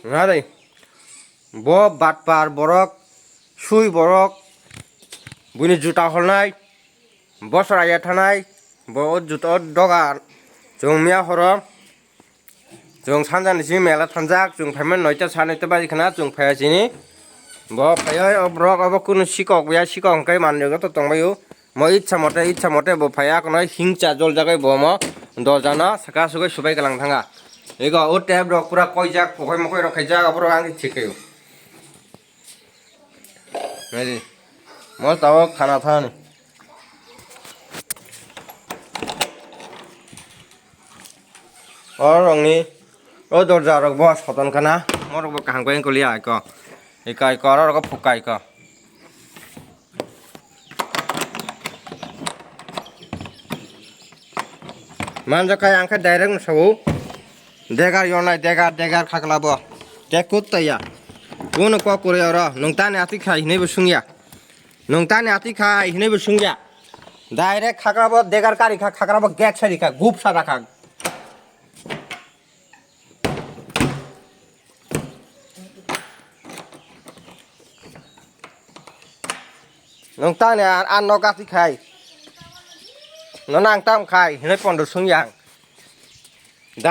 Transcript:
ना đây bố bát par borok sui borok buni juta holnai bosra ya thanai bo juta doga jong mia horo jong sanjan si mela thanjak jong phamen noita sanai ta bari khana jong phaya sini bo phaya obrok abo kun sikok ya sikok kai man jo to tongbayu mo ichha mote bo phaya kono hingcha jol jagai bo mo dojana saka sugai subai galang thanga ego o tab rok pura koijak pokoi mokoi rok khaijak abro ang thikayu nai mo taw khana thani or rongni o dorja rok bo soton kana mo rok bo kahang ko engkolia ko ikai ko rok phukai ko manja kai angka direct sabu degar yonai degar khakla bo tekut taya kono ko kore ora nongtani ati khai hinai bo sungya nongtani ati khai hinai bo sungya direct khakla bo degar kari khakla bo gek sari kha gup sara kha nongtani an no kati khai nonang tam khai hinai pon do sungyang